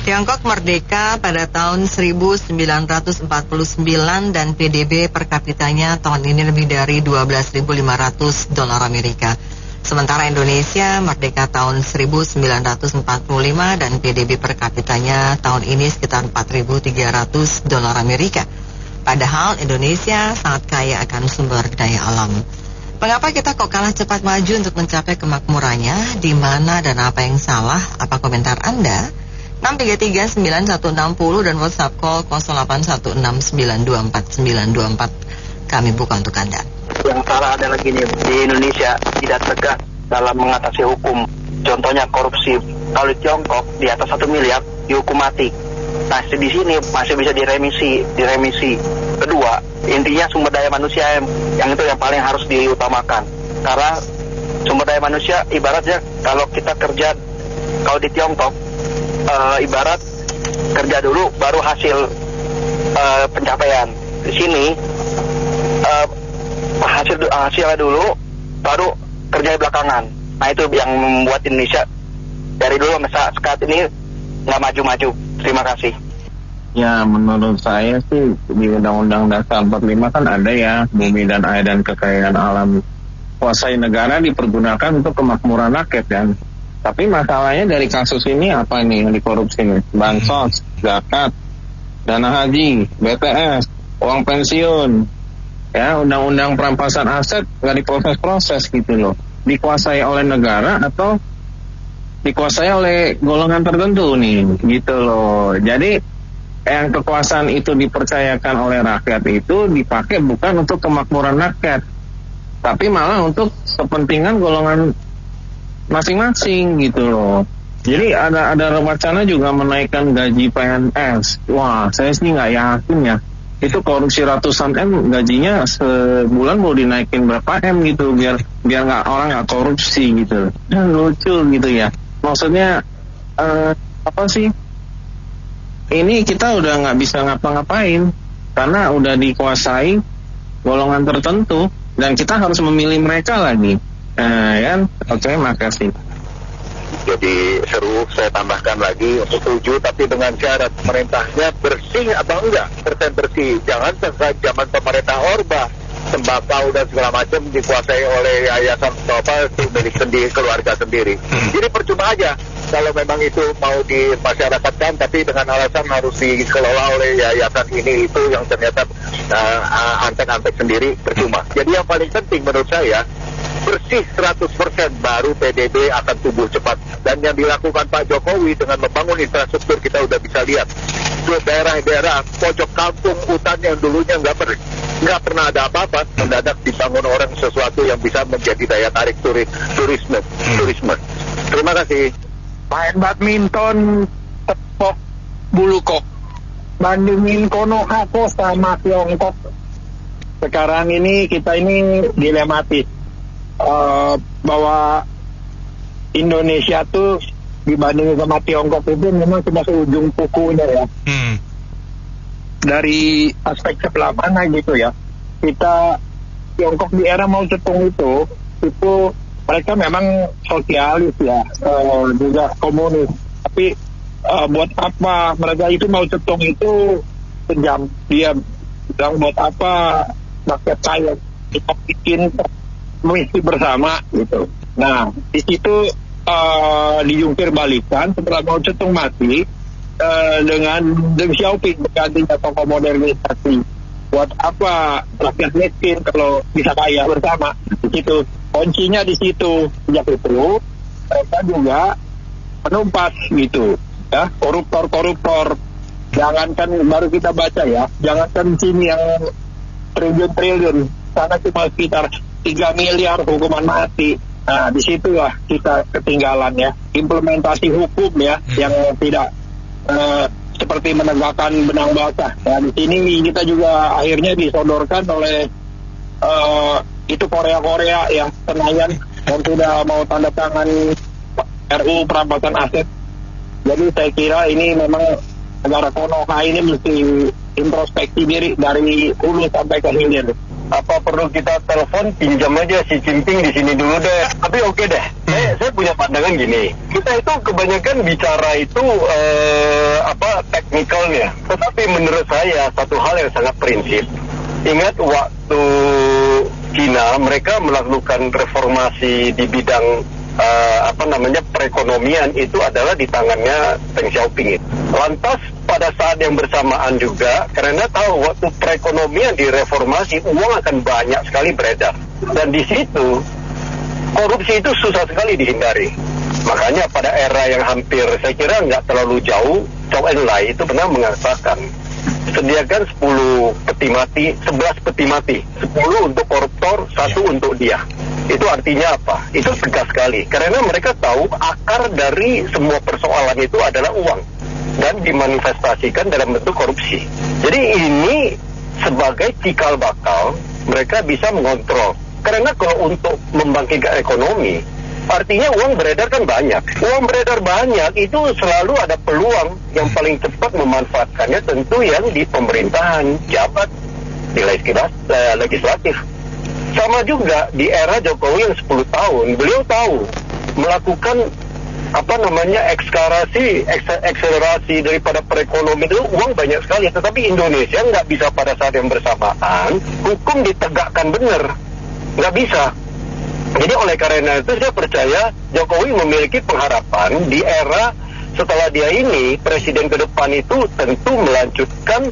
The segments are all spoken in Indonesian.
Tiongkok merdeka pada tahun 1949 dan PDB per kapitanya tahun ini lebih dari 12.500 dolar Amerika. Sementara Indonesia merdeka tahun 1945 dan PDB per kapitanya tahun ini sekitar 4.300 dolar Amerika. Padahal Indonesia sangat kaya akan sumber daya alam. Mengapa kita kok kalah cepat maju untuk mencapai kemakmurannya? Di mana dan apa yang salah? Apa komentar Anda? 633-9160 dan WhatsApp call 0816924924. Kami buka untuk Anda. Yang salah adalah gini, di Indonesia tidak tegas dalam mengatasi hukum. Contohnya korupsi. Kalau di Tiongkok di atas 1 miliar dihukum mati. Nah di sini masih bisa diremisi. Kedua, intinya sumber daya manusia yang itu yang paling harus diutamakan. Karena sumber daya manusia ibaratnya kalau kita kerja, kalau di Tiongkok ibarat kerja dulu baru hasil pencapaian. Di sini hasilnya dulu baru kerja belakangan. Nah itu yang membuat Indonesia dari dulu sampai saat ini nggak maju-maju. Terima kasih. Ya menurut saya sih di Undang-Undang Dasar 45 kan ada ya bumi dan air dan kekayaan alam kuasai negara dipergunakan untuk kemakmuran rakyat kan. Tapi masalahnya dari kasus ini apa nih yang dikorupsi nih? Bansos, zakat, dana haji, BTS, uang pensiun, ya undang-undang perampasan aset nggak diproses-proses gitu loh. Dikuasai oleh negara atau dikuasai oleh golongan tertentu nih, gitu loh. Jadi yang kekuasaan itu dipercayakan oleh rakyat itu dipakai bukan untuk kemakmuran rakyat, tapi malah untuk kepentingan golongan masing-masing gitu loh. Jadi ada wacana juga menaikkan gaji PNS. Wah, saya sih nggak yakin ya. Itu korupsi ratusan M, gajinya sebulan mau dinaikin berapa M gitu biar orang nggak korupsi gitu. Dan lucu gitu ya. Maksudnya apa sih? Ini kita udah nggak bisa ngapa-ngapain karena udah dikuasai golongan tertentu dan kita harus memilih mereka lagi. Kan? Oke, makasih. Jadi seru, saya tambahkan lagi setuju, tapi dengan syarat pemerintahnya bersih apa enggak, persen bersih. Jangan sampai zaman pemerintah Orba sembakau dan segala macam dikuasai oleh yayasan apa itu milik sendiri, keluarga sendiri. Jadi percuma aja kalau memang itu mau dimasyarakatkan, tapi dengan alasan harus dikelola oleh yayasan ini itu yang ternyata antek-antek sendiri, percuma. Jadi yang paling penting menurut saya bersih 100% baru PDB akan tumbuh cepat. Dan yang dilakukan Pak Jokowi dengan membangun infrastruktur kita udah bisa lihat. Daerah-daerah pojok kampung, hutan yang dulunya nggak pernah ada apa-apa, mendadak dibangun orang sesuatu yang bisa menjadi daya tarik turisme. Terima kasih. Main badminton tepok bulu kok. Bandingin Konohako sama Tiongkok. Sekarang ini kita ini dilematis. Bahwa Indonesia tuh dibanding sama Tiongkok itu memang cuma seujung kukunya ya. Dari aspek sebelah mana gitu ya. Kita Tiongkok di era Mao Zedong itu mereka memang sosialis ya, juga komunis. Tapi buat apa mereka itu Mao Zedong itu kejam. Dia bilang buat apa rakyat kaya kita bikin misi bersama gitu. Nah di situ dijungkir balikan setelah Mao Zedong mati dengan Deng Xiaoping bergantinya tokoh modernisasi. Buat apa rakyat miskin kalau bisa kaya bersama? Di situ kuncinya, di situ. Sejak itu mereka juga menumpas gitu ya, koruptor. Jangankan baru kita baca ya, jangankan sini yang triliun-triliun, sana cuma sekitar 3 miliar hukuman mati. Nah, disitulah kita ketinggalan ya. Implementasi hukum ya, yang tidak seperti menegakkan benang basah. Nah, di sini kita juga akhirnya disodorkan oleh itu Korea yang Senayan yang sudah mau tanda tangan RUU perampasan aset. Jadi saya kira ini memang negara Konoha ini mesti introspeksi diri dari hulu sampai ke hilir. apa perlu kita telepon, pinjam aja Xi Jinping di sini dulu deh. Tapi oke deh, saya punya pandangan gini, kita itu kebanyakan bicara itu teknikalnya, tetapi menurut saya satu hal yang sangat prinsip. Ingat waktu Cina mereka melakukan reformasi di bidang perekonomian itu adalah di tangannya Deng Xiaoping. Lantas pada saat yang bersamaan juga, karena tahu waktu perekonomian direformasi, uang akan banyak sekali beredar. Dan di situ, korupsi itu susah sekali dihindari. Makanya pada era yang hampir, saya kira nggak terlalu jauh, Zhou Enlai itu pernah mengatakan, sediakan 10 peti mati, 11 peti mati. 10 untuk koruptor, 1 untuk dia. Itu artinya apa? Itu tegas sekali. Karena mereka tahu akar dari semua persoalan itu adalah uang. Dan dimanifestasikan dalam bentuk korupsi. Jadi ini sebagai cikal bakal mereka bisa mengontrol. Karena kalau untuk membangkitkan ekonomi, artinya uang beredar kan banyak. Uang beredar banyak itu selalu ada peluang yang paling cepat memanfaatkannya tentu yang di pemerintahan, jabat, di legislatif. Sama juga di era Jokowi yang 10 tahun, beliau tahu melakukan akselerasi daripada perekonomian itu uang banyak sekali. Tetapi Indonesia nggak bisa pada saat yang bersamaan hukum ditegakkan benar, nggak bisa. Jadi oleh karena itu saya percaya Jokowi memiliki pengharapan di era setelah dia ini presiden ke depan itu tentu melanjutkan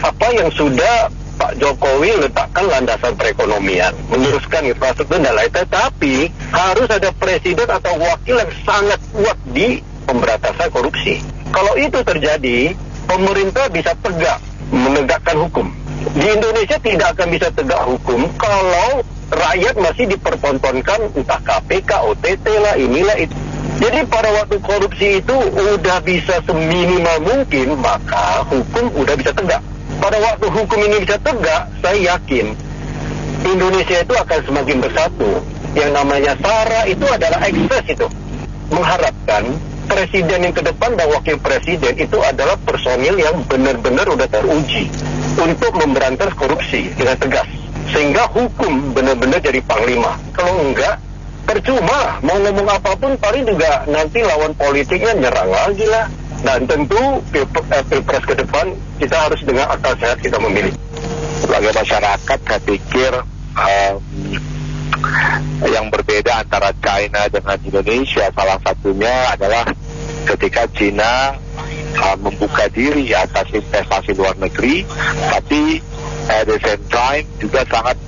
apa yang sudah Pak Jokowi letakkan landasan perekonomian, meneruskan infrastruktur dan lain. Tetapi harus ada presiden atau wakil yang sangat kuat di pemberantasan korupsi. Kalau itu terjadi, pemerintah bisa tegak menegakkan hukum. Di Indonesia tidak akan bisa tegak hukum kalau rakyat masih dipertontonkan entah KPK, OTT lah, inilah itu. Jadi pada waktu korupsi itu udah bisa seminimal mungkin, maka hukum udah bisa tegak. Pada waktu hukum ini bisa tegak, saya yakin Indonesia itu akan semakin bersatu. Yang namanya SARA itu adalah ekses itu. Mengharapkan presiden yang ke depan dan wakil presiden itu adalah personil yang benar-benar udah teruji untuk memberantas korupsi dengan tegas. Sehingga hukum benar-benar jadi panglima. Kalau enggak, percuma. Mau ngomong apapun paling juga nanti lawan politiknya nyerang lagi lah. Dan tentu pilpres ke depan kita harus dengan akal sehat kita memilih. Sebagai masyarakat saya pikir yang berbeda antara China dengan Indonesia salah satunya adalah ketika China membuka diri atas investasi luar negeri, tapi at the same time juga sangat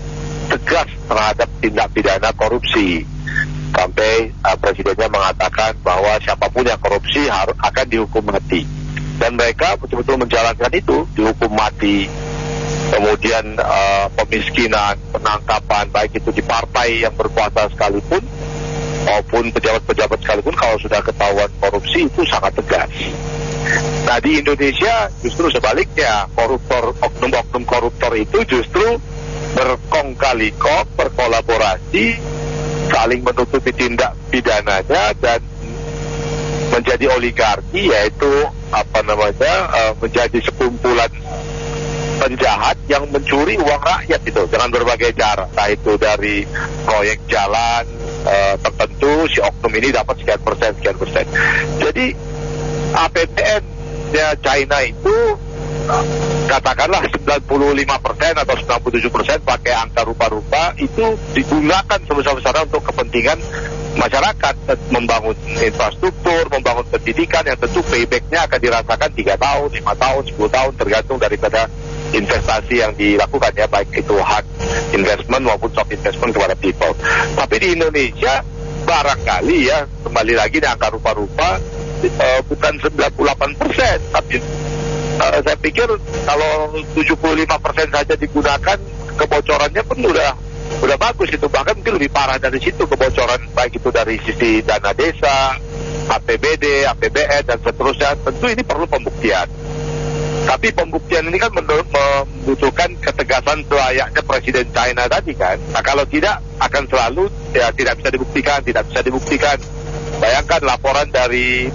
tegas terhadap tindak pidana korupsi. Sampai presidennya mengatakan bahwa siapapun yang korupsi akan dihukum mati. Dan mereka betul-betul menjalankan itu, dihukum mati. Kemudian pemiskinan, penangkapan, baik itu di partai yang berkuasa sekalipun, maupun pejabat-pejabat sekalipun, kalau sudah ketahuan korupsi itu sangat tegas. Nah di Indonesia justru sebaliknya, oknum-oknum koruptor itu justru berkong-kali-kong, berkolaborasi, saling menutupi tindak pidananya dan menjadi oligarki, yaitu menjadi sekumpulan penjahat yang mencuri uang rakyat itu dengan berbagai cara, entah itu dari proyek jalan tertentu, si oknum ini dapat sekian persen. Jadi APBN-nya China itu katakanlah 95% atau 97% pakai angka rupa-rupa itu digunakan sebesar-besarnya untuk kepentingan masyarakat, membangun infrastruktur, membangun pendidikan yang tentu payback-nya akan dirasakan 3 tahun, 5 tahun, 10 tahun tergantung daripada investasi yang dilakukan ya, baik itu hard investment maupun soft investment kepada people. Tapi di Indonesia barangkali ya, kembali lagi di angka rupa-rupa bukan 98%, tapi saya pikir kalau 75% saja digunakan, kebocorannya pun udah bagus itu. Bahkan mungkin lebih parah dari situ kebocoran, baik itu dari sisi dana desa, APBD, APBN dan seterusnya. Tentu ini perlu pembuktian. Tapi pembuktian ini kan membutuhkan ketegasan selayaknya Presiden China tadi kan. Nah kalau tidak akan selalu ya tidak bisa dibuktikan. Bayangkan laporan dari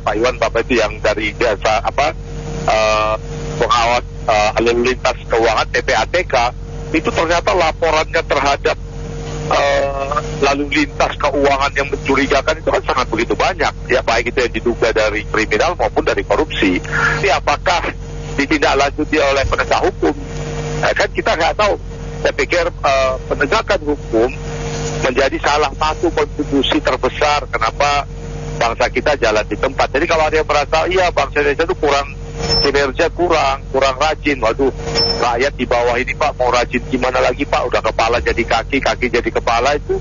Pak Iwan Bapak itu yang dari jasa pengawas lalu lintas keuangan PPATK, itu ternyata laporannya terhadap lalu lintas keuangan yang mencurigakan itu kan sangat begitu banyak, ya, baik itu yang diduga dari kriminal maupun dari korupsi. Jadi apakah ditindaklanjuti oleh penegak hukum? Kan kita nggak tahu. Saya pikir penegakan hukum menjadi salah satu kontribusi terbesar kenapa bangsa kita jalan di tempat. Jadi kalau ada yang merasa iya bangsa Indonesia itu kurang kinerja, kurang rajin, waduh, rakyat di bawah ini Pak mau rajin gimana lagi Pak, udah kepala jadi kaki jadi kepala, itu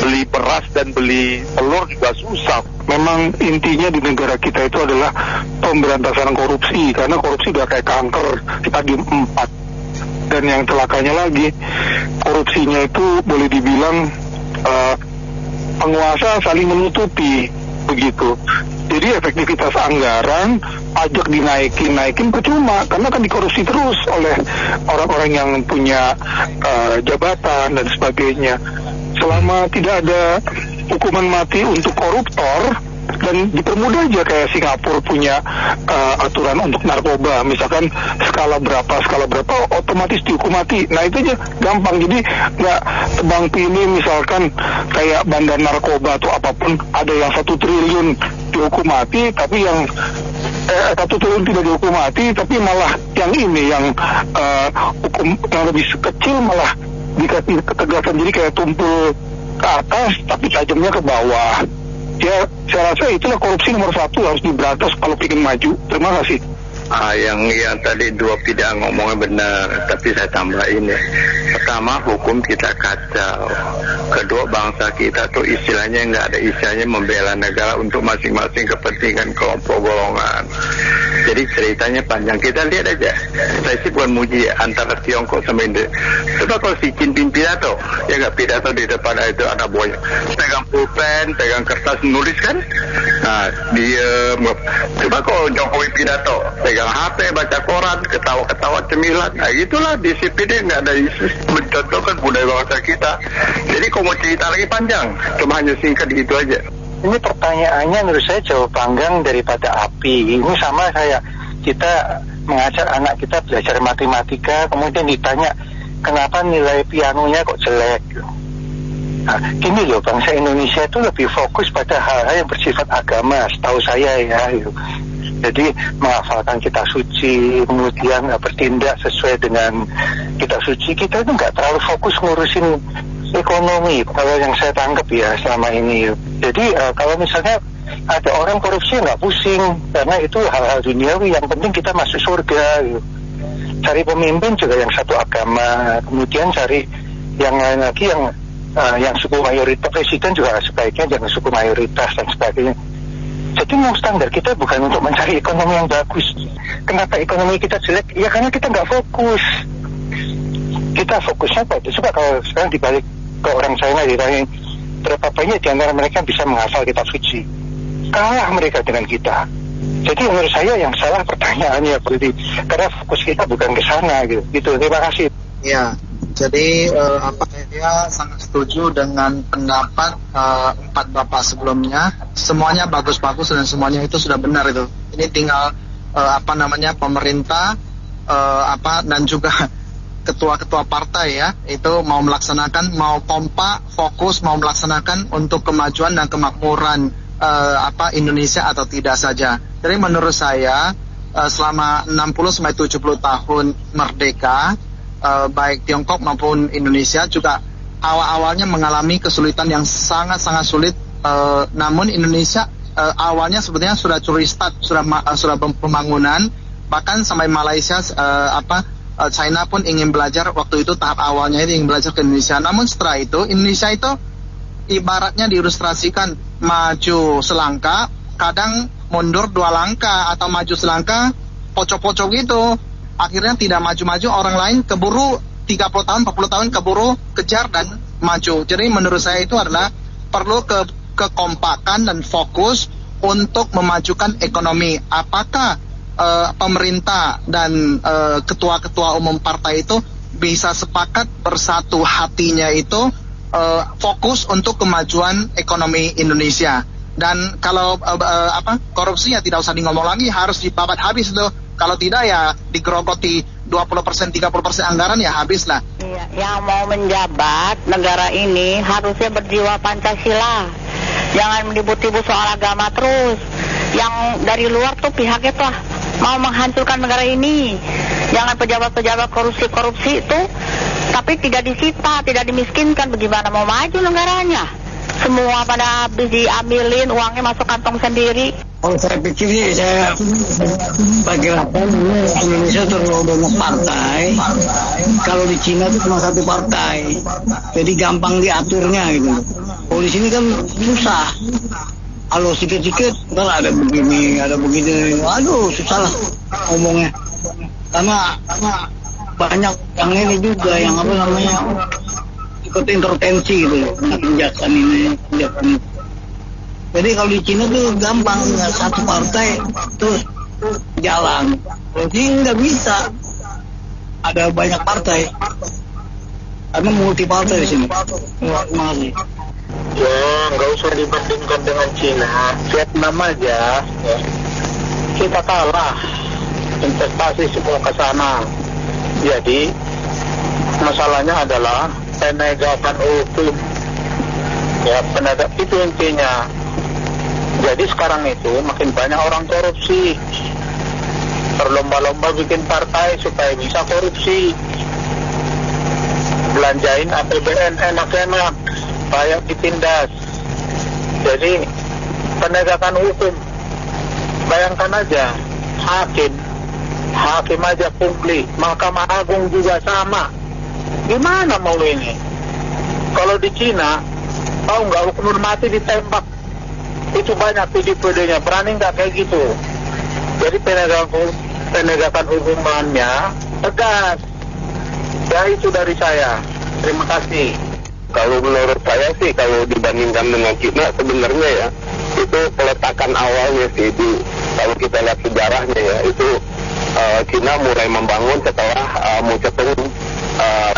beli beras dan beli telur juga susah. Memang intinya di negara kita itu adalah pemberantasan korupsi, karena korupsi udah kayak kanker stadium 4. Dan yang celakanya lagi, korupsinya itu boleh dibilang penguasa saling menutupi, begitu. Jadi efektivitas anggaran, pajak dinaikin percuma, karena kan dikorupsi terus oleh orang-orang yang punya jabatan dan sebagainya. Selama tidak ada hukuman mati untuk koruptor, dan dipermudah aja kayak Singapura punya aturan untuk narkoba, misalkan skala berapa otomatis dihukum mati. Nah itu aja gampang, jadi nggak tebang pilih, misalkan kayak bandar narkoba atau apapun ada yang 1 triliun dihukum mati, tapi yang 1 triliun tidak dihukum mati, tapi malah yang ini yang hukum yang lebih kecil malah dikasih ketegasan, jadi kayak tumpul ke atas tapi tajamnya ke bawah. Ya, saya rasa itulah korupsi nomor 1, harus diberantas kalau ingin maju. Terima kasih. Yang tadi dua pidang ngomongnya benar, tapi saya tambahin ya. Pertama, hukum kita kacau. Kedua, bangsa kita tuh istilahnya nggak ada istilahnya membela negara untuk masing-masing kepentingan kelompok golongan. Jadi ceritanya panjang, kita lihat aja. Saya sih bukan muji ya, antara Tiongkok sama Indonesia. Coba kalau si Jinping pidato, ya nggak pidato di depan itu anak buahnya, pegang pulpen, pegang kertas nulis kan? Nah, dia coba kalau Jokowi pidato, pegang HP, baca koran, ketawa-ketawa cemilan. Nah, itulah disiplinnya, nggak ada isu mencontohkan budaya bangsa kita. Jadi kalau mau cerita lagi panjang, cuma hanya singkat gitu aja. Ini pertanyaannya menurut saya jauh panggang daripada api. Ini sama kayak kita mengajar anak kita belajar matematika, kemudian ditanya kenapa nilai pianonya kok jelek. Nah, gini loh, bangsa Indonesia itu lebih fokus pada hal-hal yang bersifat agama, setahu saya ya. Jadi menghafalkan kitab suci, kemudian bertindak sesuai dengan kitab suci. Kita itu nggak terlalu fokus ngurusin ekonomi, kalau yang saya tangkap ya selama ini. Jadi kalau misalnya ada orang korupsi nggak pusing, karena itu hal-hal duniawi, yang penting kita masuk surga. Cari pemimpin juga yang satu agama, kemudian cari yang lain lagi yang suku mayoritas, presiden juga sebaiknya jangan suku mayoritas dan sebagainya. Jadi mau standar kita bukan untuk mencari ekonomi yang bagus. Kenapa ekonomi kita jelek? Ya karena kita nggak fokus. Kita fokusnya pada, coba kalau sekarang dibalik ke orang China ditanya berapa banyak di antara mereka bisa menghafal kitab suci, kalah mereka dengan kita. Jadi menurut saya yang salah pertanyaannya berarti, karena fokus kita bukan ke sana gitu. Terima kasih. Ya, jadi saya sangat setuju dengan pendapat 4 bapak sebelumnya. Semuanya bagus-bagus dan semuanya itu sudah benar itu. Ini tinggal pemerintah dan juga ketua-ketua partai ya, itu mau melaksanakan, mau kompak, fokus, mau melaksanakan untuk kemajuan dan kemakmuran Indonesia atau tidak saja. Jadi menurut saya selama 60-70 tahun merdeka, baik Tiongkok maupun Indonesia juga awal-awalnya mengalami kesulitan yang sangat-sangat sulit. Namun Indonesia awalnya sebetulnya sudah restart, sudah pembangunan, bahkan sampai Malaysia China pun ingin belajar waktu itu, tahap awalnya itu ingin belajar ke Indonesia. Namun setelah itu Indonesia itu ibaratnya diilustrasikan maju selangkah, kadang mundur 2 langkah, atau maju selangkah pocok-pocok gitu. Akhirnya tidak maju-maju, orang lain keburu 30 tahun, 40 tahun keburu kejar dan maju. Jadi menurut saya itu adalah perlu kekompakan dan fokus untuk memajukan ekonomi. Apakah pemerintah dan ketua-ketua umum partai itu bisa sepakat bersatu hatinya itu fokus untuk kemajuan ekonomi Indonesia. Dan kalau korupsi ya tidak usah ngomong lagi, harus dibabat habis tuh. Kalau tidak ya digerogoti 20%, 30% anggaran ya habis lah. Iya, yang mau menjabat negara ini harusnya berjiwa Pancasila. Jangan ribut-ribut soal agama terus. Yang dari luar tuh pihaknya tuh mau menghancurkan negara ini. Jangan pejabat-pejabat korupsi itu, tapi tidak disita, tidak dimiskinkan. Bagaimana mau maju negaranya? Semua pada habis diambilin, uangnya masuk kantong sendiri. Kalau saya pikir sih, saya perkirakan Indonesia terlalu banyak partai. Kalau di Cina itu cuma satu partai, jadi gampang diaturnya gitu. Kalau di sini kan susah. Kalau sedikit-sedikit, ntar ada begini, aduh susah lah ngomongnya. Karena banyak yang ini juga, yang apa namanya, ikut intervensi gitu, kebijakan ini. Jadi kalau di Cina tuh gampang, satu partai terus jalan. Kalau di sini nggak bisa, ada banyak partai, karena multi partai di sini. Terima kasih. Ya, nggak usah dibandingkan dengan Cina. Vietnam aja, ya. Kita kalah. Investasi semua ke sana. Jadi, masalahnya adalah penegakan hukum. Ya, itu intinya. Jadi sekarang itu makin banyak orang korupsi. Berlomba-lomba bikin partai supaya bisa korupsi. Belanjain APBN enak-enak, kayak ditindas. Jadi penegakan hukum, bayangkan aja, hakim aja pungli, Mahkamah Agung juga sama. Gimana mau ini? Kalau di Cina, tahu nggak, hukuman mati ditembak, itu banyak video-videonya. Berani nggak kayak gitu? Jadi penegakan hukumannya tegas. Ya, itu dari saya. Terima kasih. Kalau menurut saya sih, kalau dibandingkan dengan Cina sebenarnya ya, itu peletakan awalnya sih, kalau kita lihat sejarahnya ya, itu Cina mulai membangun setelah Mao Zedong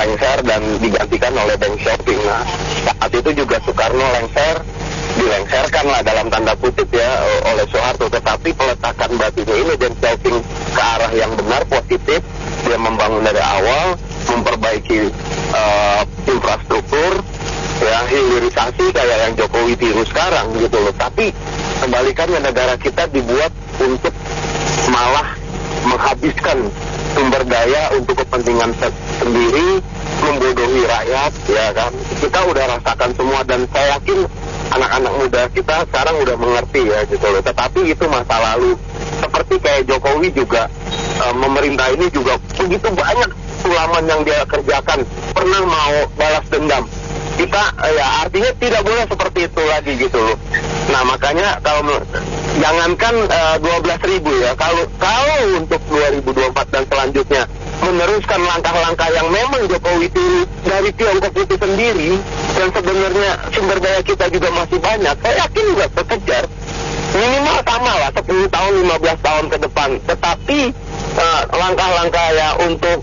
lengser dan digantikan oleh Deng Xiaoping. Nah, saat itu juga Soekarno dilengserkan lah dalam tanda kutip ya oleh Soeharto, tetapi peletakan batunya ini Deng Xiaoping ke arah yang benar, positif. Dia membangun dari awal, memperbaiki infrastruktur, ya, hilirisasi kayak yang Jokowi tiru sekarang gitu loh. Tapi kebalikannya, negara kita dibuat untuk malah menghabiskan sumber daya untuk kepentingan sendiri, membodohi rakyat, ya kan. Kita udah rasakan semua, dan saya yakin anak-anak muda kita sekarang udah mengerti ya gitu loh. Tetapi itu masa lalu. Seperti kayak Jokowi juga, pemerintah ini juga begitu banyak sulaman yang dia kerjakan, pernah mau balas dendam. Kita ya artinya tidak boleh seperti itu lagi gitu loh. Nah makanya kalau jangankan 12.000 ya, kalau untuk 2024 dan selanjutnya meneruskan langkah-langkah yang memang Jokowi tiru dari Tiongkok itu sendiri, dan sebenarnya sumber daya kita juga masih banyak, saya yakin juga terkejar. Minimal sama lah 10 tahun, 15 tahun ke depan. Tetapi langkah-langkah ya untuk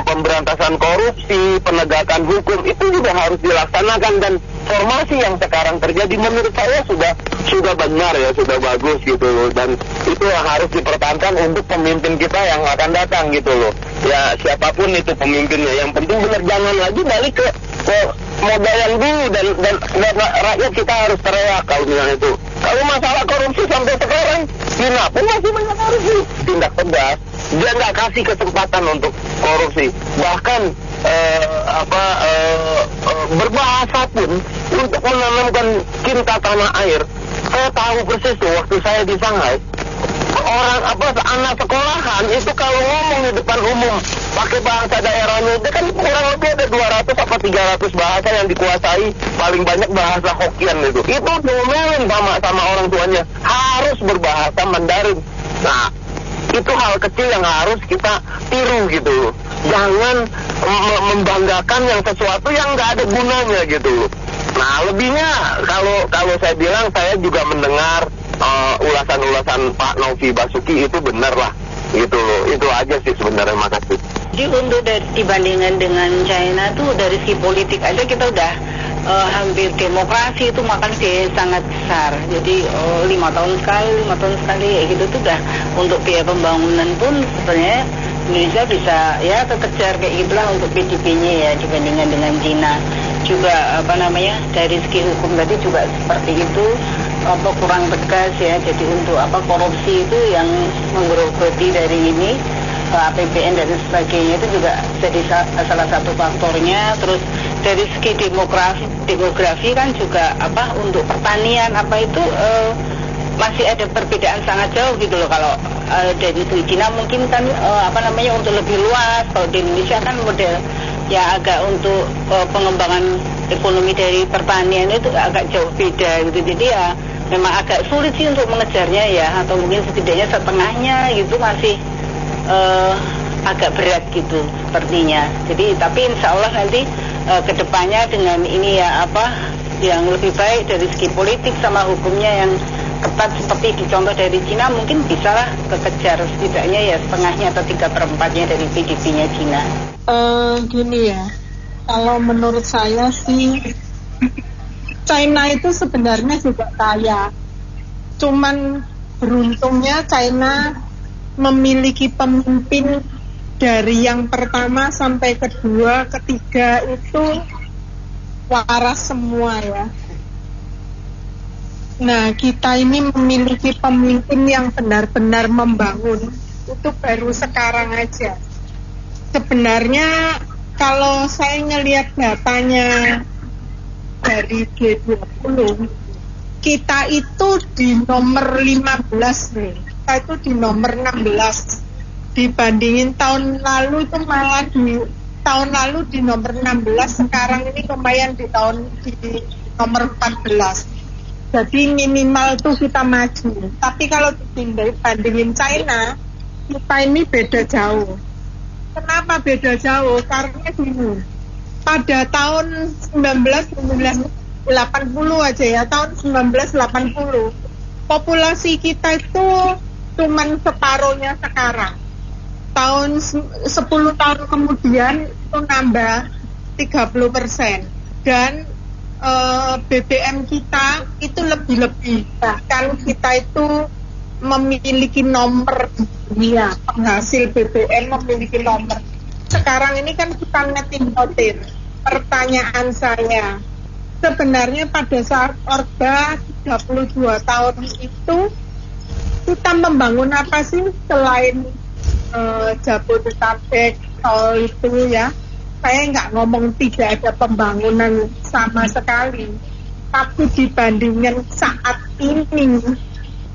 pemberantasan korupsi, penegakan hukum itu juga harus dilaksanakan, dan formasi yang sekarang terjadi menurut saya sudah benar ya, sudah bagus gitu loh, dan itu yang harus dipertahankan untuk pemimpin kita yang akan datang gitu loh. Ya siapapun itu pemimpinnya, yang penting benar, jangan lagi balik ke modal yang dulu, dan rakyat kita harus teriak kalau misalnya itu. Kalau masalah korupsi sampai sekarang, Cina pun masih banyak korupsi, tindak tegas, dia nggak kasih kesempatan untuk korupsi, bahkan berbahasa pun untuk menanamkan cinta tanah air. Saya tahu persis tuh waktu saya di Shanghai, anak sekolahan itu kalau ngomong di depan umum pakai bahasa daerahnya, itu kan kurang lebih ada 200 atau 300 bahasa yang dikuasai, paling banyak bahasa Hokkien itu diomelin sama orang tuanya, harus berbahasa Mandarin. Nah itu hal kecil yang harus kita tiru gitu loh. Jangan membanggakan yang sesuatu yang nggak ada gunanya gitu loh. Nah lebihnya kalau saya bilang, saya juga mendengar ulasan-ulasan Pak Novi Basuki itu benar lah gitu loh. Itu aja sih sebenarnya. Makasih. Jadi untuk dibandingkan dengan China tuh dari segi politik aja kita udah hampir demokrasi itu makan sangat besar. Jadi 5 tahun sekali kayak gitu tuh udah, untuk biaya pembangunan pun sebenarnya Indonesia bisa ya kekejar kayak gitulah untuk PDB-nya ya dibandingkan dengan Cina. Juga dari segi hukum tadi juga seperti itu kurang tegas ya. Jadi untuk korupsi itu yang menggerogoti dari ini APBN dan sebagainya itu juga jadi salah satu faktornya. Terus dari segi demografi kan juga untuk pertanian itu masih ada perbedaan sangat jauh gitu loh. Kalau dari Cina mungkin kan untuk lebih luas. Kalau di Indonesia kan model ya agak untuk pengembangan ekonomi dari pertanian itu agak jauh beda gitu. Jadi ya memang agak sulit sih untuk mengejarnya ya, atau mungkin setidaknya setengahnya gitu masih agak berat gitu sepertinya. Jadi tapi insya Allah nanti kedepannya dengan ini ya yang lebih baik dari segi politik sama hukumnya yang ketat seperti dicontoh dari Cina, mungkin bisalah kekejar setidaknya ya setengahnya atau 3/4-nya dari PDB-nya Cina. Gini ya, kalau menurut saya sih China itu sebenarnya juga kaya, cuman beruntungnya China memiliki pemimpin dari yang pertama sampai kedua, ketiga itu waras semua ya. Nah, kita ini memiliki pemimpin yang benar-benar membangun. Itu baru sekarang aja. Sebenarnya kalau saya ngelihat datanya dari G20, kita itu di nomor 15 nih. Kita itu di nomor 16. Dibandingin tahun lalu itu malah tahun lalu di nomor 16, sekarang ini lumayan di nomor 14. Jadi minimal tuh kita maju. Tapi kalau dibandingin China, kita ini beda jauh. Kenapa beda jauh? Karena gini, pada tahun 1980 aja ya, tahun 1980, populasi kita itu cuman separuhnya sekarang. Tahun 10 tahun kemudian itu nambah 30%. Dan BBM kita itu lebih-lebih, bahkan kita itu memiliki nomor di dunia, penghasil BBM memiliki nomor. Sekarang ini kan kita ngetimpotin. Pertanyaan saya, sebenarnya pada saat Orde 32 tahun itu kita membangun apa sih selain Jabodetabek, tol itu ya? Saya nggak ngomong tidak ada pembangunan sama sekali, tapi dibandingkan saat ini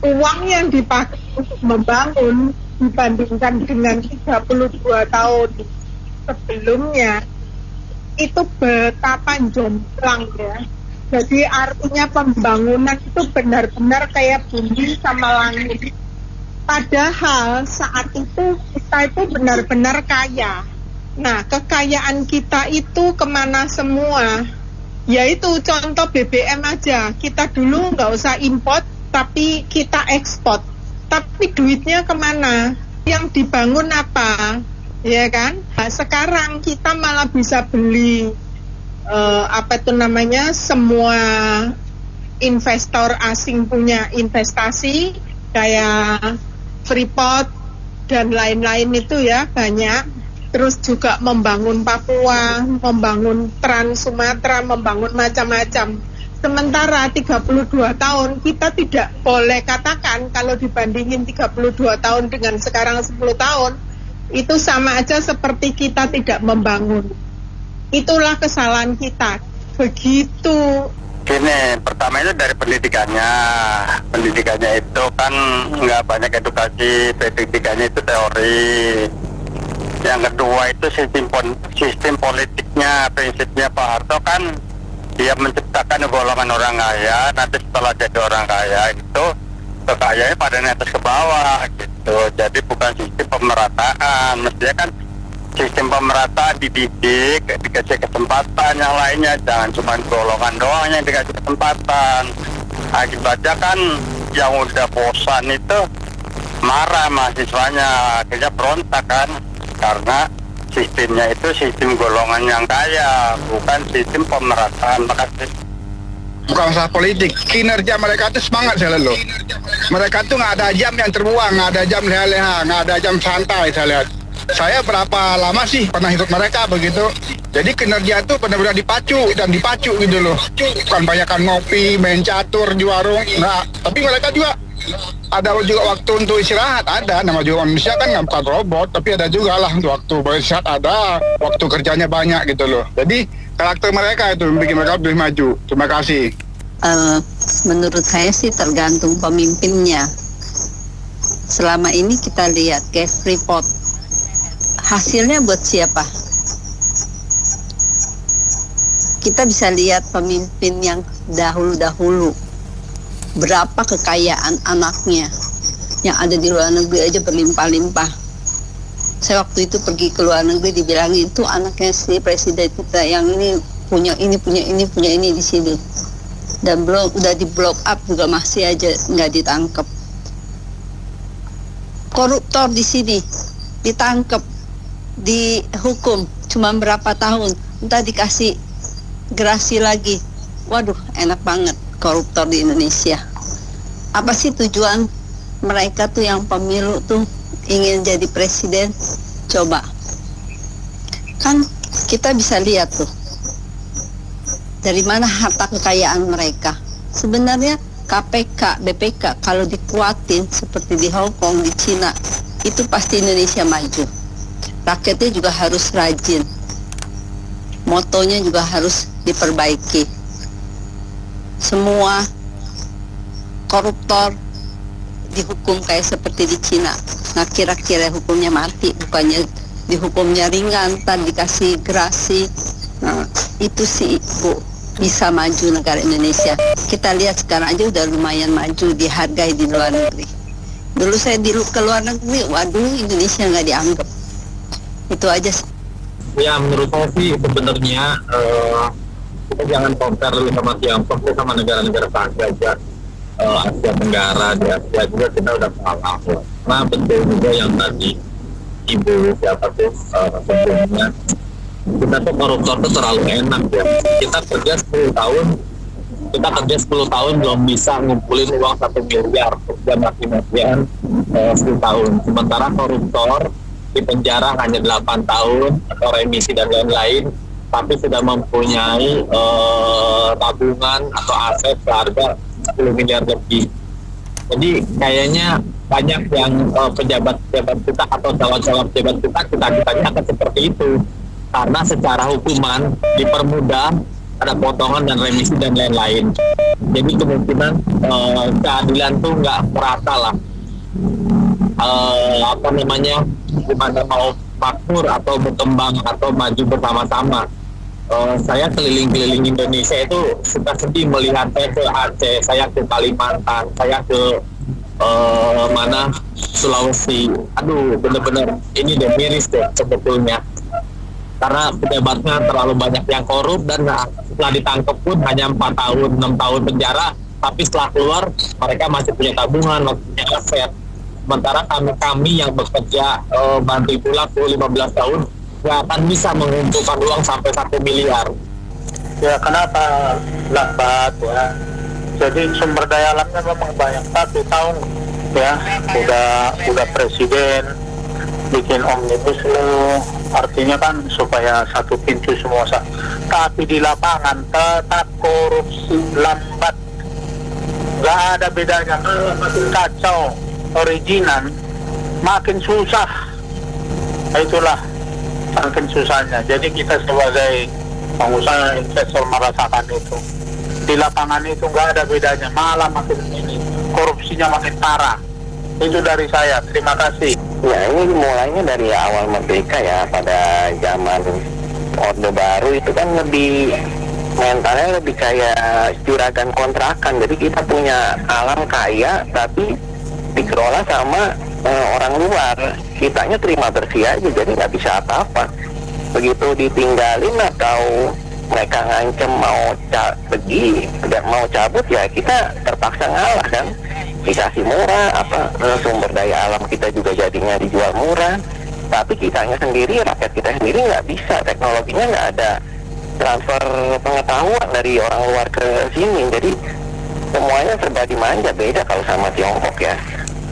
uang yang dipakai untuk membangun dibandingkan dengan 32 tahun sebelumnya itu betapa jomplang ya. Jadi artinya pembangunan itu benar-benar kayak bumi sama langit. Padahal saat itu kita itu benar-benar kaya. Nah, kekayaan kita itu kemana semua? Yaitu contoh BBM aja. Kita dulu nggak usah import, tapi kita ekspor. Tapi duitnya kemana? Yang dibangun apa? Ya kan? Nah, sekarang kita malah bisa beli semua investor asing punya investasi kayak Freeport dan lain-lain itu ya banyak. Terus juga membangun Papua, membangun Trans Sumatera, membangun macam-macam. Sementara 32 tahun kita tidak boleh katakan kalau dibandingin 32 tahun dengan sekarang 10 tahun itu sama aja seperti kita tidak membangun. Itulah kesalahan kita. Begitu. Gini, pertama itu dari pendidikannya. Pendidikannya itu kan nggak banyak edukasi, pendidikannya itu teori. Yang kedua itu sistem politiknya, prinsipnya Pak Harto kan dia menciptakan golongan orang kaya, nanti setelah jadi orang kaya itu kekayaannya pada atas ke bawah gitu. Jadi bukan sistem pemerataan, mestinya kan sistem pemerataan dididik, dikasih kesempatan yang lainnya, jangan cuma golongan doang yang dikasih kesempatan. Akibatnya kan yang udah bosan itu marah mahasiswanya, akhirnya berontak kan. Karena sistemnya itu sistem golongan yang kaya, bukan sistem pemerataan. Makasih. Bukan masalah politik, kinerja mereka itu semangat selalu. Mereka tuh nggak ada jam yang terbuang, nggak ada jam leha-leha, nggak ada jam santai saya lihat. Saya berapa lama sih pernah ikut mereka begitu. Jadi kinerja itu benar-benar dipacu gitu loh. Bukan banyakan ngopi, main catur di warung. Nah, tapi mereka juga ada juga waktu untuk istirahat, ada. Nama juga manusia kan nggak bukan robot, tapi ada juga lah waktu beristirahat, ada waktu kerjanya banyak gitu loh. Jadi karakter mereka itu bikin mereka lebih maju. Terima kasih. Menurut saya sih tergantung pemimpinnya. Selama ini kita lihat kayak Freeport, hasilnya buat siapa? Kita bisa lihat pemimpin yang dahulu-dahulu, berapa kekayaan anaknya yang ada di luar negeri aja berlimpah-limpah. Saya waktu itu pergi ke luar negeri dibilangin itu anaknya si presiden kita yang ini punya ini di sini, dan belum udah di block up juga masih aja nggak ditangkap. Koruptor di sini ditangkap, dihukum cuma berapa tahun, entah dikasih gerasi lagi. Waduh, enak banget koruptor di Indonesia. Apa sih tujuan mereka tuh yang pemilu tuh ingin jadi presiden? Coba kan kita bisa lihat tuh dari mana harta kekayaan mereka. Sebenarnya KPK, BPK kalau dikuatin seperti di Hong Kong, di Cina, itu pasti Indonesia maju. Rakyatnya juga harus rajin, motonya juga harus diperbaiki. Semua koruptor dihukum kayak seperti di Cina. Nah, kira-kira hukumnya mati, bukannya dihukumnya ringan, ntar dikasih gerasi. Nah, itu sih Bu, bisa maju negara Indonesia. Kita lihat sekarang aja udah lumayan maju, dihargai di luar negeri. Dulu saya ke luar negeri, waduh, Indonesia nggak dianggap. Itu aja sih. Ya, menurut saya sih sebenarnya kita jangan compare sama Tiongkok sama negara-negara saja. Asia Tenggara, di Asia juga kita udah kalah. Nah, betul juga yang tadi Ibu siapa tuh sebelumnya, kita tuh koruptor tuh terlalu enak ya. Kita kerja 10 tahun belum bisa ngumpulin uang 1 miliar, kerja mati-matian 10 tahun. Sementara koruptor di penjara hanya 8 tahun atau remisi dan lain-lain, tapi sudah mempunyai tabungan atau aset seharga 10 miliar lebih. Jadi kayaknya banyak yang pejabat-pejabat kita atau calon-calon pejabat kita cita-citanya akan seperti itu. Karena secara hukuman dipermudah, ada potongan dan remisi dan lain-lain. Jadi kemungkinan keadilan tuh nggak merata lah. Gimana mau makmur atau berkembang atau maju bersama-sama. Saya keliling-keliling Indonesia itu suka sedih melihat, saya ke Aceh, saya ke Kalimantan, saya ke Sulawesi. Aduh, bener-bener ini deh miris deh sebetulnya. Karena pejabatnya terlalu banyak yang korup dan setelah ditangkap pun hanya 4 tahun, 6 tahun penjara, tapi setelah keluar mereka masih punya tabungan, masih punya aset. Sementara kami yang bekerja banting tulang 15 tahun nggak akan bisa mengumpulkan uang sampai 1 miliar. Ya, kenapa lambat ya? Jadi sumber daya alamnya memang banyak. 1 tahun ya udah presiden bikin omnibus law, artinya kan supaya satu pintu semua tapi di lapangan tetap korupsi, lambat, nggak ada bedanya. Makin kacau originan, makin susah. Itulah makin susahnya. Jadi kita sebagai pengusaha investor merasakan itu. Di lapangan itu nggak ada bedanya, malah makin ini korupsinya makin parah. Itu dari saya. Terima kasih. Ya, ini mulainya dari awal merdeka ya, pada zaman Orde Baru itu kan lebih mentalnya lebih kayak juragan kontrakan. Jadi kita punya alam kaya tapi dikelola sama orang luar. Kitanya terima bersih aja, jadi nggak bisa apa-apa. Begitu ditinggalin atau mereka ngancem mau pergi, tidak mau cabut, ya kita terpaksa ngalah kan. Dikasih murah, sumber daya alam kita juga jadinya dijual murah, tapi kitanya sendiri, rakyat kita sendiri nggak bisa, teknologinya nggak ada transfer pengetahuan dari orang luar ke sini. Jadi semuanya serba dimanja, beda kalau sama Tiongkok ya.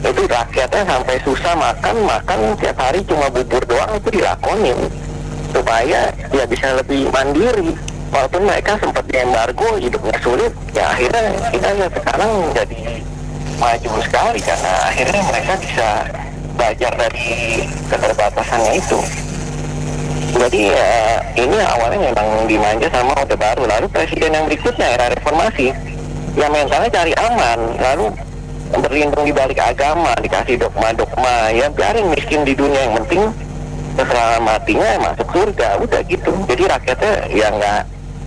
itu rakyatnya sampai susah makan tiap hari cuma bubur doang itu dilakonin supaya dia bisa lebih mandiri. Walaupun mereka sempat diembargo, hidupnya sulit, ya akhirnya kita lihat sekarang jadi maju sekali karena akhirnya mereka bisa belajar dari keterbatasannya itu. Jadi ini awalnya memang dimanja sama Orde Baru. Lalu presiden yang berikutnya era reformasi, yang mentalnya cari aman, lalu berlindung di balik agama, dikasih dogma-dogma, ya biarin miskin di dunia, yang penting keselamatinya masuk surga, udah gitu. Jadi rakyatnya ya nggak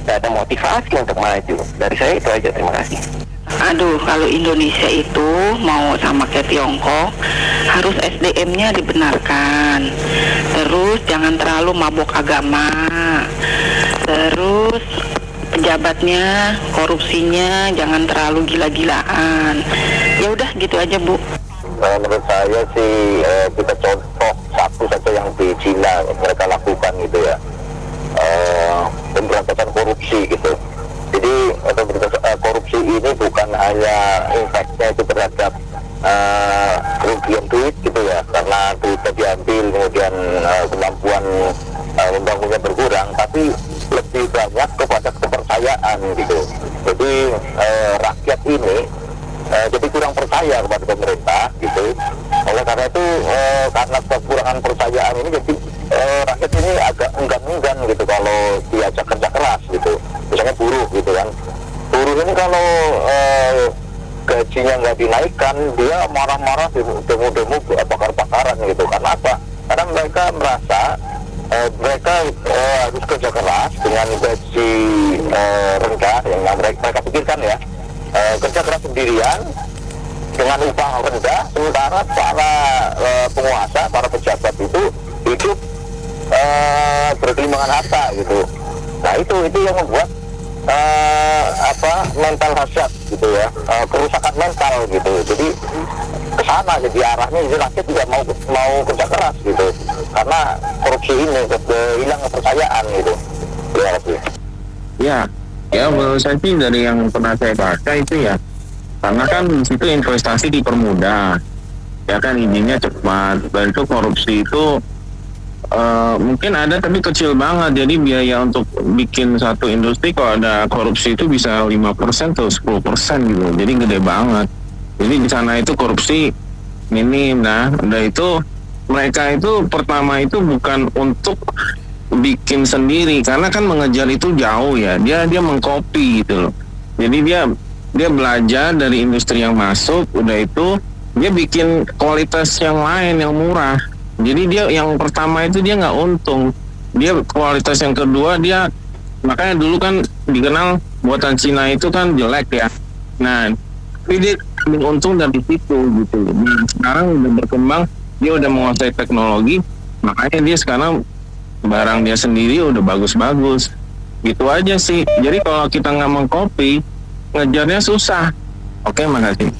ada motivasi untuk maju. Dari saya itu aja, terima kasih. Aduh, kalau Indonesia itu mau sama kayak Tiongkok, harus SDM-nya dibenarkan. Terus jangan terlalu mabuk agama. Terus pejabatnya, korupsinya jangan terlalu gila-gilaan. Ya udah gitu aja, Bu. Menurut saya sih kita contoh satu saja yang di Cina mereka lakukan gitu ya, pemberantasan korupsi gitu. Jadi korupsi ini bukan hanya impactnya itu terhadap kerugian duit gitu ya, karena duitnya diambil kemudian kemampuan membangunnya berkurang, tapi lebih banyak kepada kepercayaan gitu. Jadi rakyat ini jadi kurang percaya kepada pemerintah gitu. Oleh karena itu karena kekurangan percayaan ini jadi rakyat ini agak enggan gitu kalau diajak kerja keras gitu. Misalnya buruh gitu kan. Buruh ini kalau gajinya nggak dinaikkan, dia marah-marah demo-demo bakar-bakaran gitu. Karena apa? Karena mereka merasa mereka harus kerja keras dengan gaji rendah yang mereka pikirkan ya. Kerja keras sendirian dengan upah rendah, sementara para penguasa, para pejabat itu hidup bergelimpangan harta gitu. Nah itu yang membuat mental hasrat gitu ya, kerusakan mental gitu. Jadi kesana jadi arahnya, jadi rakyat juga mau kerja keras gitu karena korupsi ini hilang kepercayaan gitu. Ya menurut saya sih dari yang pernah saya baca itu ya, karena kan di situ investasi dipermudah, ya kan izinnya cepat, dan itu korupsi itu mungkin ada tapi kecil banget. Jadi biaya untuk bikin satu industri kalau ada korupsi itu bisa 5% atau 10% gitu. Jadi gede banget. Jadi di sana itu korupsi minim. Nah, udah itu mereka itu pertama itu bukan untuk bikin sendiri karena kan mengejar itu jauh ya. Dia mengcopy gitu loh. Jadi dia belajar dari industri yang masuk, udah itu dia bikin kualitas yang lain yang murah. Jadi dia yang pertama itu dia nggak untung, dia kualitas yang kedua dia, makanya dulu kan dikenal buatan Cina itu kan jelek ya. Nah, tapi dia untung dari situ gitu. Sekarang udah berkembang, dia udah menguasai teknologi, makanya dia sekarang barang dia sendiri udah bagus-bagus. Gitu aja sih. Jadi kalau kita nggak mengcopy, ngejarnya susah. Oke, makasih.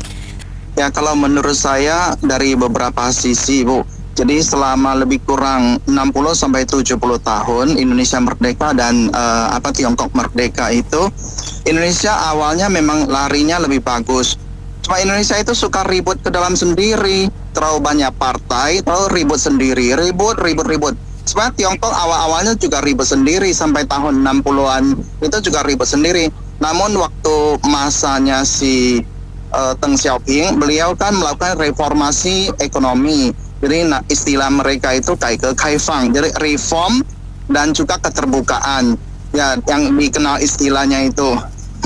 Ya kalau menurut saya dari beberapa sisi, Bu. Jadi selama lebih kurang 60-70 tahun Indonesia merdeka dan Tiongkok merdeka itu, Indonesia awalnya memang larinya lebih bagus. Cuma Indonesia itu suka ribut ke dalam sendiri, terlalu banyak partai, terlalu ribut sendiri, ribut. Sebenarnya Tiongkok awal-awalnya juga ribut sendiri sampai tahun 60-an itu juga ribut sendiri. Namun waktu masanya si Deng Xiaoping, beliau kan melakukan reformasi ekonomi. Jadi istilah mereka itu kaifang, jadi reform dan juga keterbukaan. Ya, yang dikenal istilahnya itu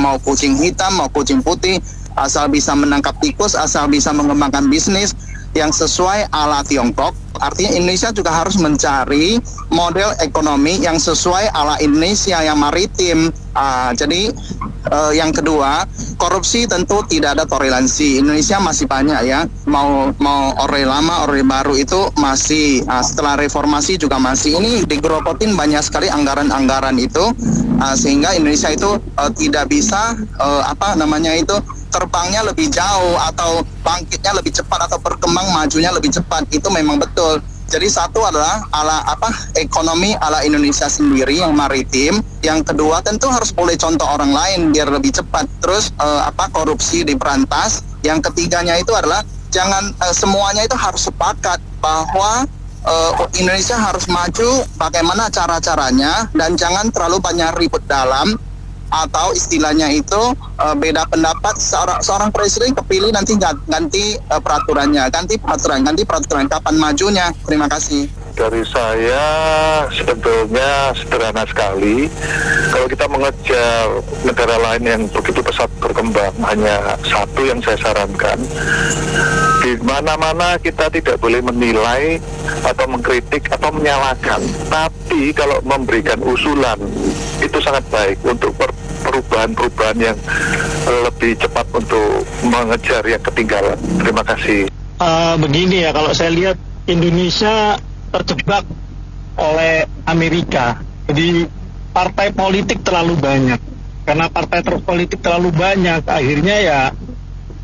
mau kucing hitam, mau kucing putih, asal bisa menangkap tikus, asal bisa mengembangkan bisnis yang sesuai ala Tiongkok. Artinya Indonesia juga harus mencari model ekonomi yang sesuai ala Indonesia yang maritim. Jadi yang kedua, korupsi tentu tidak ada toleransi. Indonesia masih banyak ya, mau Orde Lama, Orde Baru itu masih, setelah reformasi juga masih. Ini digerokotin banyak sekali anggaran-anggaran itu, sehingga Indonesia itu tidak bisa terbangnya lebih jauh atau bangkitnya lebih cepat atau berkembang majunya lebih cepat. Itu memang betul. Jadi satu adalah ekonomi ala Indonesia sendiri yang maritim. Yang kedua tentu harus boleh contoh orang lain biar lebih cepat. Terus korupsi diberantas. Yang ketiganya itu adalah jangan semuanya itu harus sepakat bahwa Indonesia harus maju bagaimana cara-caranya, dan jangan terlalu banyak ribut dalam, atau istilahnya itu beda pendapat. Seorang presiden kepilih nanti ganti peraturannya, ganti peraturan kapan majunya. Terima kasih. Dari saya sebetulnya sederhana sekali. Kalau kita mengejar negara lain yang begitu pesat berkembang, hanya satu yang saya sarankan, di mana-mana kita tidak boleh menilai atau mengkritik atau menyalahkan, tapi kalau memberikan usulan itu sangat baik untuk perubahan-perubahan yang lebih cepat untuk mengejar yang ketinggalan. Terima kasih. Begini ya, kalau saya lihat Indonesia terjebak oleh Amerika. Jadi partai politik terlalu banyak. Karena partai politik terlalu banyak, akhirnya ya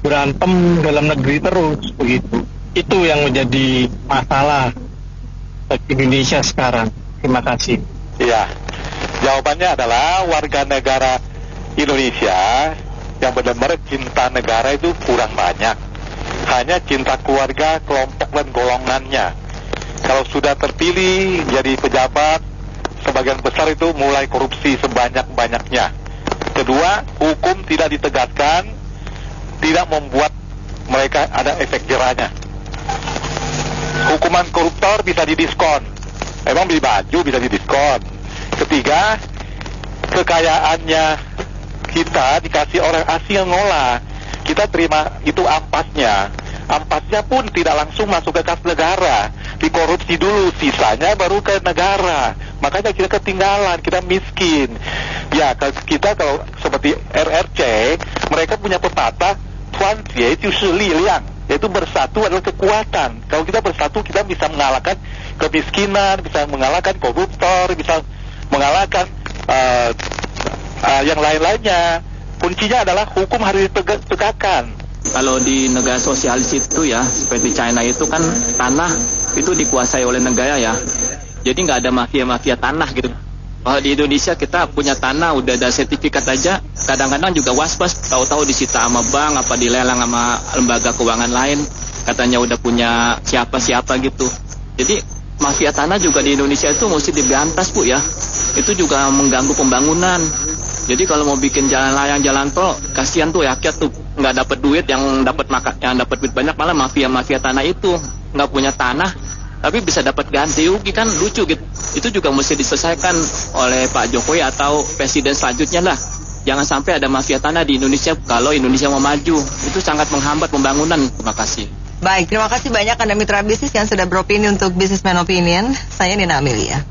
berantem dalam negeri terus begitu. Itu yang menjadi masalah bagi Indonesia sekarang. Terima kasih. Iya, jawabannya adalah warga negara Indonesia yang benar-benar cinta negara itu kurang banyak. Hanya cinta keluarga, kelompok dan golongannya. Kalau sudah terpilih jadi pejabat, sebagian besar itu mulai korupsi sebanyak-banyaknya. Kedua, hukum tidak ditegakkan, tidak membuat mereka ada efek jerahnya. Hukuman koruptor bisa didiskon. Emang beli baju bisa didiskon. Ketiga, kekayaannya kita dikasih orang asing ngolah. Kita terima itu ampasnya. Ampasnya pun tidak langsung masuk ke kas negara, dikorupsi dulu, sisanya baru ke negara. Makanya kita ketinggalan, kita miskin. Ya, kita kalau seperti RRC, mereka punya pepatah, Tuanjie itu Liliang, yaitu bersatu adalah kekuatan. Kalau kita bersatu, kita bisa mengalahkan kemiskinan, bisa mengalahkan koruptor, bisa mengalahkan yang lain-lainnya. Kuncinya adalah hukum harus ditegakkan. Kalau di negara sosialis itu ya, seperti China itu kan tanah itu dikuasai oleh negara ya. Jadi nggak ada mafia-mafia tanah gitu. Kalau di Indonesia kita punya tanah, udah ada sertifikat aja, kadang-kadang juga was-was, tahu-tahu disita sama bank, apa dilelang sama lembaga keuangan lain, katanya udah punya siapa-siapa gitu. Jadi mafia tanah juga di Indonesia itu mesti diberantas Bu ya. Itu juga mengganggu pembangunan. Jadi kalau mau bikin jalan layang, jalan tol, kasihan tuh rakyat tuh nggak dapat duit, yang dapat duit banyak malah mafia tanah itu nggak punya tanah, tapi bisa dapat ganti rugi, kan lucu gitu. Itu juga mesti diselesaikan oleh Pak Jokowi atau presiden selanjutnya lah. Jangan sampai ada mafia tanah di Indonesia kalau Indonesia mau maju. Itu sangat menghambat pembangunan. Terima kasih. Baik, terima kasih banyak Anda mitra bisnis yang sudah beropini untuk Businessman Opinion. Saya Nina Amelia.